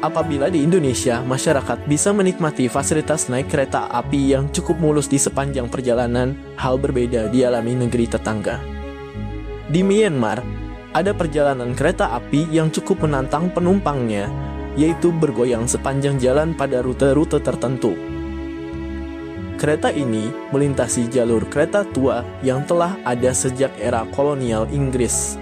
apabila di Indonesia masyarakat bisa menikmati fasilitas naik kereta api yang cukup mulus di sepanjang perjalanan, hal berbeda dialami negeri tetangga. Di Myanmar, ada perjalanan kereta api yang cukup menantang penumpangnya, yaitu bergoyang sepanjang jalan pada rute-rute tertentu. Kereta ini melintasi jalur kereta tua yang telah ada sejak era kolonial Inggris.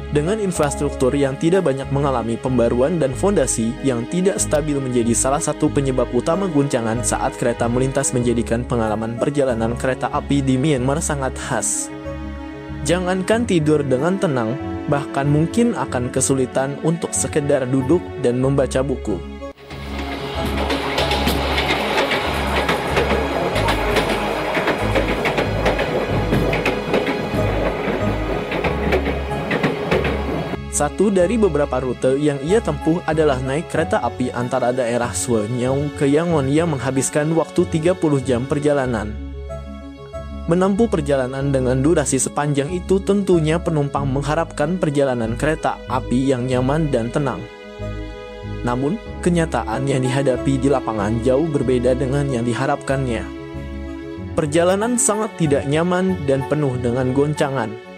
Dengan infrastruktur yang tidak banyak mengalami pembaruan dan fondasi yang tidak stabil menjadi salah satu penyebab utama guncangan saat kereta melintas, menjadikan pengalaman perjalanan kereta api di Myanmar sangat khas. Jangankan tidur dengan tenang, bahkan mungkin akan kesulitan untuk sekedar duduk dan membaca buku. Satu dari beberapa rute yang ia tempuh adalah naik kereta api antara daerah Suenyau ke Yangon yang menghabiskan waktu 30 jam perjalanan. Menempuh perjalanan dengan durasi sepanjang itu tentunya penumpang mengharapkan perjalanan kereta api yang nyaman dan tenang. Namun, kenyataan yang dihadapi di lapangan jauh berbeda dengan yang diharapkannya. Perjalanan sangat tidak nyaman dan penuh dengan goncangan.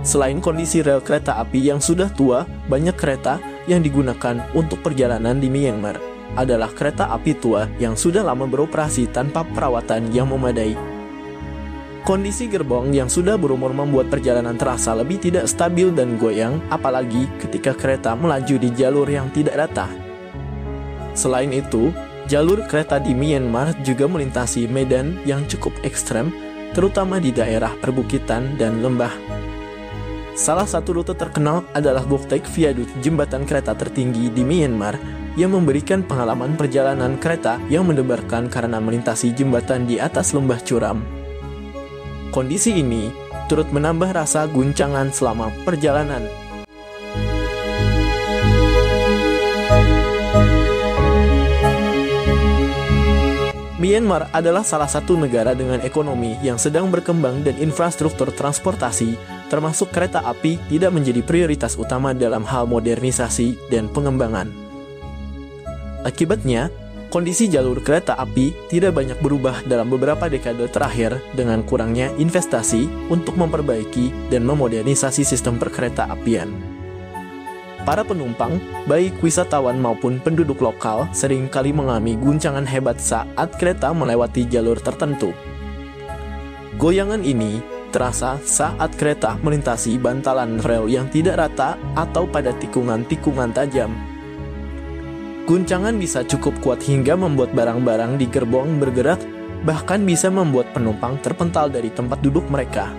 Selain kondisi rel kereta api yang sudah tua, banyak kereta yang digunakan untuk perjalanan di Myanmar adalah kereta api tua yang sudah lama beroperasi tanpa perawatan yang memadai. Kondisi gerbong yang sudah berumur membuat perjalanan terasa lebih tidak stabil dan goyang, apalagi ketika kereta melaju di jalur yang tidak rata. Selain itu, jalur kereta di Myanmar juga melintasi medan yang cukup ekstrem, terutama di daerah perbukitan dan lembah. Salah satu rute terkenal adalah Buktaek Viaduct, jembatan kereta tertinggi di Myanmar, yang memberikan pengalaman perjalanan kereta yang mendebarkan karena melintasi jembatan di atas lembah curam. Kondisi ini turut menambah rasa guncangan selama perjalanan. Myanmar adalah salah satu negara dengan ekonomi yang sedang berkembang dan infrastruktur transportasi, termasuk kereta api, tidak menjadi prioritas utama dalam hal modernisasi dan pengembangan. Akibatnya, kondisi jalur kereta api tidak banyak berubah dalam beberapa dekade terakhir dengan kurangnya investasi untuk memperbaiki dan memodernisasi sistem perkereta apian. Para penumpang, baik wisatawan maupun penduduk lokal, sering kali mengalami guncangan hebat saat kereta melewati jalur tertentu. Goyangan ini terasa saat kereta melintasi bantalan rel yang tidak rata atau pada tikungan-tikungan tajam. Guncangan bisa cukup kuat hingga membuat barang-barang di gerbong bergerak, bahkan bisa membuat penumpang terpental dari tempat duduk mereka.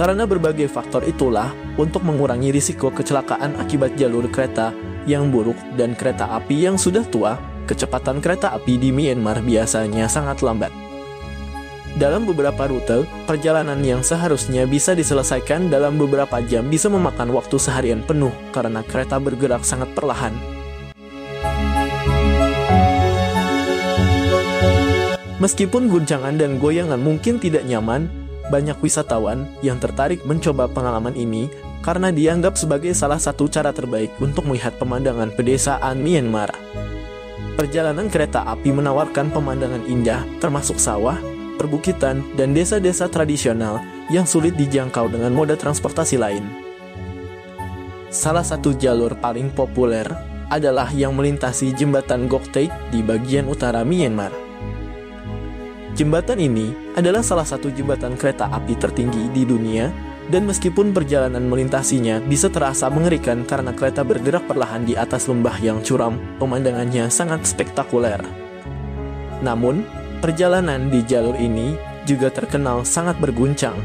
Karena berbagai faktor itulah, untuk mengurangi risiko kecelakaan akibat jalur kereta yang buruk dan kereta api yang sudah tua, kecepatan kereta api di Myanmar biasanya sangat lambat. Dalam beberapa rute, perjalanan yang seharusnya bisa diselesaikan dalam beberapa jam bisa memakan waktu seharian penuh karena kereta bergerak sangat perlahan. Meskipun guncangan dan goyangan mungkin tidak nyaman, banyak wisatawan yang tertarik mencoba pengalaman ini karena dianggap sebagai salah satu cara terbaik untuk melihat pemandangan pedesaan Myanmar. Perjalanan kereta api menawarkan pemandangan indah, termasuk sawah, perbukitan, dan desa-desa tradisional yang sulit dijangkau dengan moda transportasi lain. Salah satu jalur paling populer adalah yang melintasi jembatan Goktaek di bagian utara Myanmar. Jembatan ini adalah salah satu jembatan kereta api tertinggi di dunia, dan meskipun perjalanan melintasinya bisa terasa mengerikan karena kereta bergerak perlahan di atas lembah yang curam, pemandangannya sangat spektakuler. Namun, perjalanan di jalur ini juga terkenal sangat berguncang.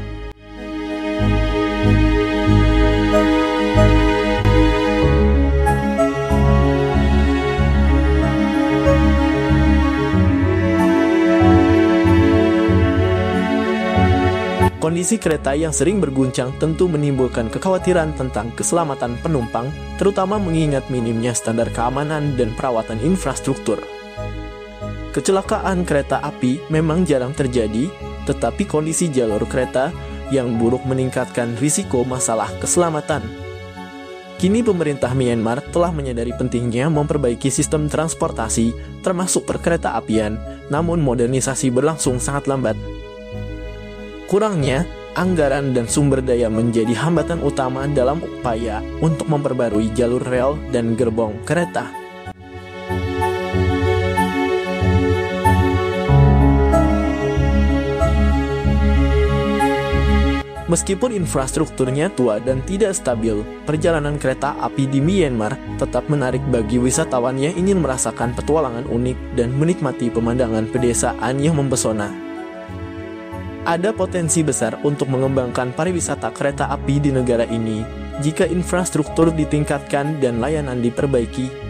Kondisi kereta yang sering berguncang tentu menimbulkan kekhawatiran tentang keselamatan penumpang, terutama mengingat minimnya standar keamanan dan perawatan infrastruktur. Kecelakaan kereta api memang jarang terjadi, tetapi kondisi jalur kereta yang buruk meningkatkan risiko masalah keselamatan. Kini pemerintah Myanmar telah menyadari pentingnya memperbaiki sistem transportasi, termasuk perkereta apian, namun modernisasi berlangsung sangat lambat. Kurangnya anggaran dan sumber daya menjadi hambatan utama dalam upaya untuk memperbarui jalur rel dan gerbong kereta. Meskipun infrastrukturnya tua dan tidak stabil, perjalanan kereta api di Myanmar tetap menarik bagi wisatawan yang ingin merasakan petualangan unik dan menikmati pemandangan pedesaan yang mempesona. Ada potensi besar untuk mengembangkan pariwisata kereta api di negara ini jika infrastruktur ditingkatkan dan layanan diperbaiki.